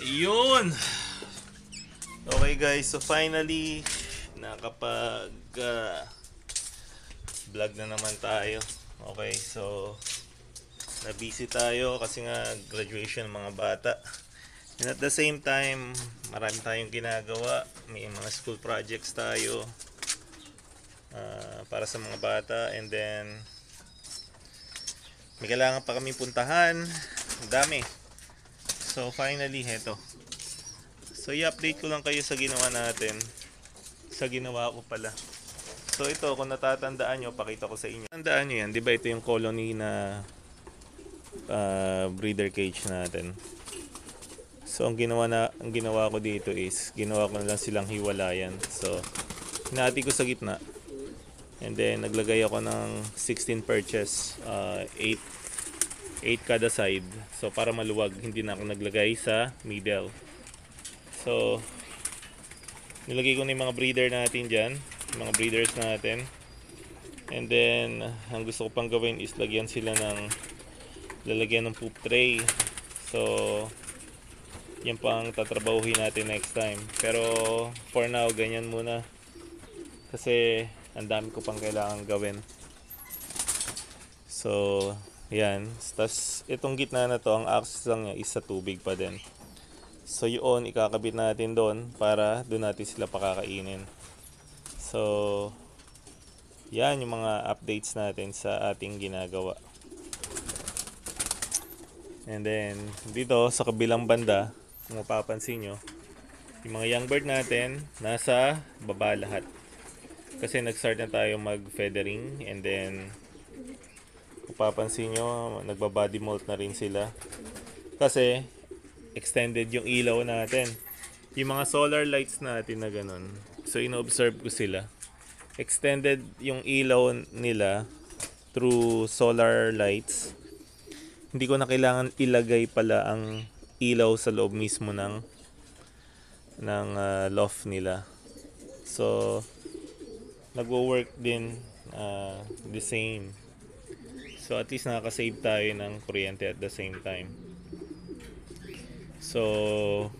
Yun! Okay guys, so finally nakapag vlog na naman tayo. Okay, so na-busy tayo kasi nga graduation ng mga bata. And at the same time, marami tayong ginagawa. May mga school projects tayo para sa mga bata. And then may kailangan pa kami puntahan. Ang dami. So finally, heto. So i-update ko lang kayo sa ginawa natin. Sa ginawa ko pala. So ito, kung natatandaan nyo, pakita ko sa inyo. Tandaan nyo yan, di ba ito yung colony na breeder cage natin. So ang ginawa ko dito is, ginawa ko na lang silang hiwalayan. So hinati ko sa gitna. And then naglagay ako ng 16 perches, 8 kada side. So para maluwag, hindi na ako naglagay sa middle. So nilagay ko na yung mga breeder natin dyan, mga breeders natin. And then ang gusto ko pang gawin is lalagyan ng poop tray. So yan pang tatrabahuhin natin next time. Pero for now, ganyan muna. Kasi ang dami ko pang kailangan gawin. So yan. Tapos itong gitna na to, ang access lang niya is sa tubig pa din. So yun, ikakabit natin doon para doon natin sila pakakainin. So yan yung mga updates natin sa ating ginagawa. And then dito sa kabilang banda, kung mapapansin nyo, yung mga young bird natin nasa baba lahat. Kasi nag-start na tayo mag-feathering. And then kung mapapansin nyo, nagbabody molt na rin sila. Kasi extended yung ilaw natin. Yung mga solar lights natin na ganun. So ino-observe ko sila. Extended yung ilaw nila through solar lights. Hindi ko na kailangan ilagay pala ang ilaw sa loob mismo ng loft nila. So nagwo-work din the same. So at least nakaka-save tayo ng kuryente at the same time. So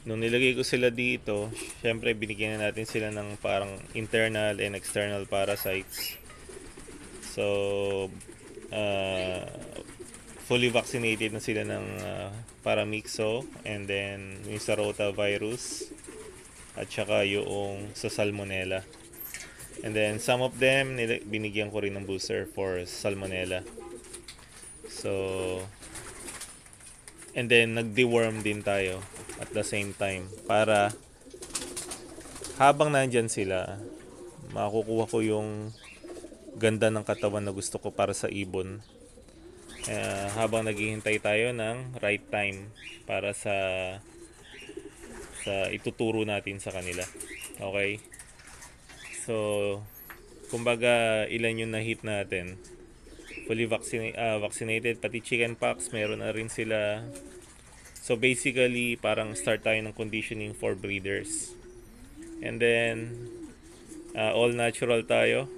nung nilagay ko sila dito, syempre binigyan na natin sila ng parang internal and external parasites. So fully vaccinated na sila ng paramyxo, and then yung sa rotavirus at saka yung sa salmonella. And then some of them binigyan ko rin ng booster for salmonella. So and then nag-deworm din tayo at the same time para habang nandyan sila, makukuha ko yung ganda ng katawan na gusto ko para sa ibon. Habang naghihintay tayo ng right time para sa ituturo natin sa kanila. Okay? So kumbaga ilan yung na-hit natin. Fully vaccinated, pati chickenpox meron na rin sila. So basically parang start tayo ng conditioning for breeders. And then all natural tayo.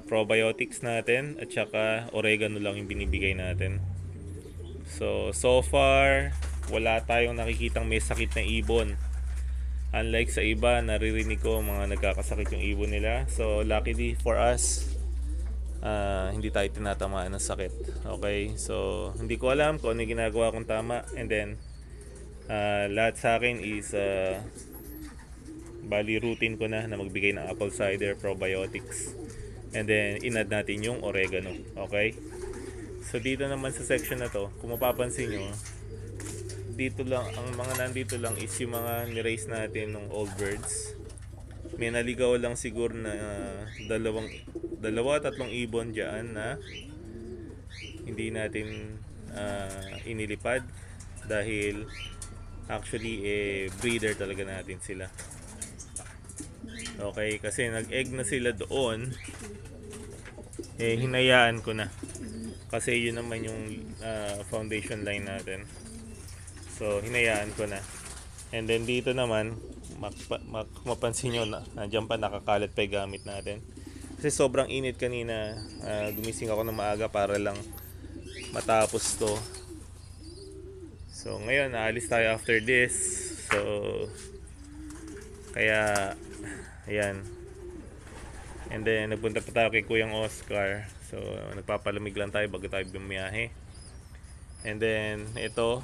Probiotics natin at saka oregano lang yung binibigay natin. So far wala tayong nakikitang may sakit na ibon. Unlike sa iba, naririnig ko mga nagkakasakit yung ibon nila. So luckily for us, hindi tayo tinatamaan ng sakit. Okay, so hindi ko alam kung ano yung ginagawa kong tama. And then lahat sa akin is bali routine ko na magbigay ng apple cider probiotics. And then inad natin yung oregano. Okay, so dito naman sa section na to, kung mapapansin nyo, dito lang, ang mga nandito lang is yung mga ni-raise natin ng old birds. May naligaw lang siguro na tatlong ibon dyan na hindi natin inilipad dahil actually breeder talaga natin sila. Okay, kasi nag-egg na sila doon, hinayaan ko na kasi yun naman yung foundation line natin. So hinayaan ko na. And then dito naman, mapansin nyo na nandiyan pa nakakalat pa yung gamit natin kasi sobrang init kanina. Gumising ako ng maaga para lang matapos to. So ngayon, aalis tayo after this. So kaya ayan. And then nagpunta pa tayo kay Kuyang Oscar. So nagpapalamig lang tayo bago tayo bumiyahe. And then ito,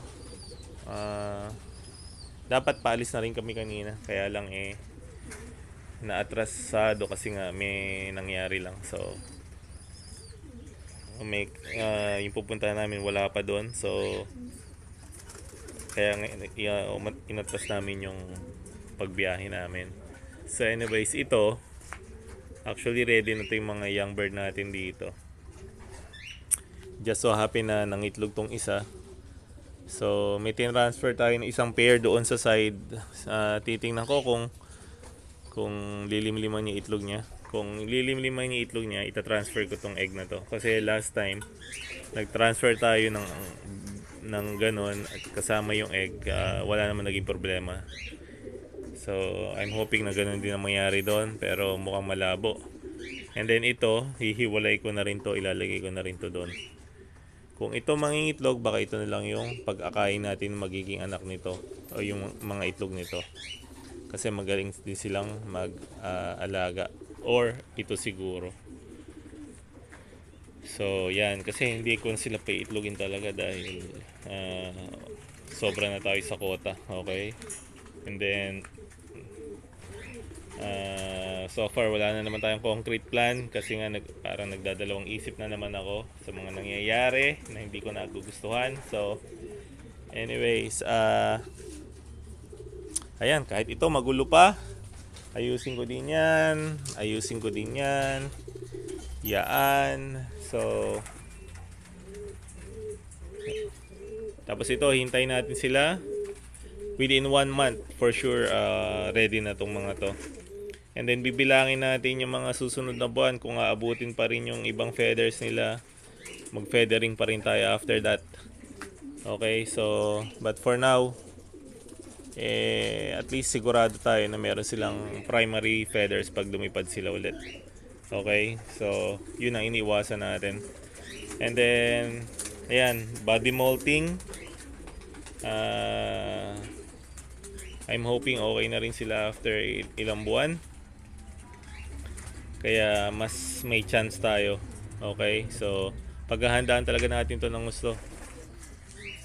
dapat paalis na rin kami kanina. Kaya lang naatrasado kasi nga may nangyari lang. So may yung pupunta namin wala pa doon. So kaya inatras namin yung pagbiyahe namin. So anyways, ito actually ready na 'to yung mga young bird natin dito. Just so happy na nangitlog tong isa. So may tin-transfer tayo ng isang pair doon sa side. Titingnan ko kung lilimliman yung itlog niya. Kung lilimliman yung itlog niya, ita-transfer ko tong egg na to. Kasi last time, nag-transfer tayo ng ganon at kasama yung egg, wala naman naging problema. So, I'm hoping na ganon din ang mangyari doon, pero mukhang malabo. And then ito, hihiwalay ko na rin to, ilalagay ko na rin to doon. Kung ito mangingitlog, baka ito na lang yung pag-akain natin magiging anak nito o yung mga itlog nito. Kasi magaling din silang mag-alaga. Or ito siguro. So yan, kasi hindi ko sila paitlogin talaga dahil sobra na tayo sa quota. Okay. And then so far wala na naman tayong concrete plan kasi nga parang nagdadalawang isip na naman ako sa mga nangyayari na hindi ko nagugustuhan. So anyways, ayan, kahit ito magulo pa, ayusin ko din yan. Yaan. So tapos ito, hintayin natin sila. Within 1 month for sure ready na tong mga to. And then bibilangin natin yung mga susunod na buwan kung aabutin pa rin yung ibang feathers nila. Mag-feathering pa rin tayo after that. Okay, so but for now, at least sigurado tayo na meron silang primary feathers pag lumipad sila ulit. Okay, so yun ang iniwasan natin. And then ayan, body molting. I'm hoping okay na rin sila after ilang buwan. Kaya mas may chance tayo. Okay, so paghahandaan talaga natin to ng gusto.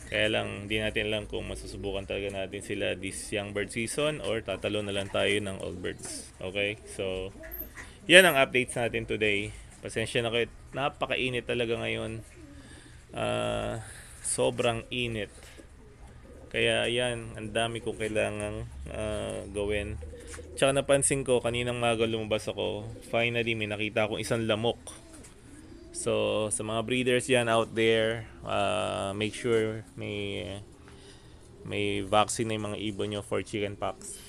Kaya lang, hindi natin alam kung masusubukan talaga natin sila this young bird season or tatalo na lang tayo ng old birds. Okay? So, yan ang updates natin today. Pasensya na kayo. Napakainit talaga ngayon. Sobrang init. Kaya yan, ang dami kong kailangang gawin. Tsaka napansin ko, kaninang maga lumabas ako, finally may nakita akong isang lamok. So, sa mga breeders yan out there, make sure may vaccine na yung mga ibon nyo for chickenpox.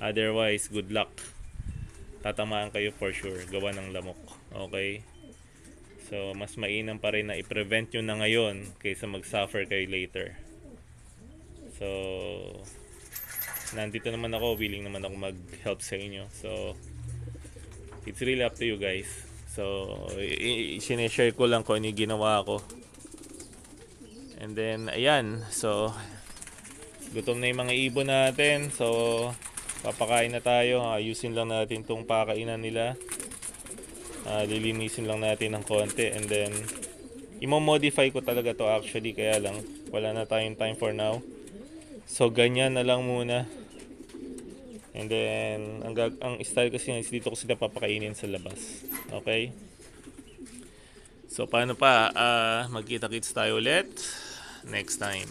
Otherwise, good luck. Tatamaan kayo for sure, gawa ng lamok. Okay? So, mas mainam pa rin na i-prevent nyo na ngayon kaysa mag-suffer kayo later. So, nandito naman ako, willing naman ako mag-help sa inyo. So, it's really up to you guys. So, sineshare ko lang kung ano yung ginawa ko. And then, ayan. So, gutom na yung mga ibon natin. So, papakain na tayo. Ayusin lang natin tong pakainan nila. Lilinisin lang natin ng konti. And then, imo-modify ko talaga to actually. Kaya lang, wala na tayong time for now. So, ganyan na lang muna. And then, ang style kasi is dito ko sila papakainin sa labas. Okay? So, paano pa? Magkita-kits tayo ulit next time.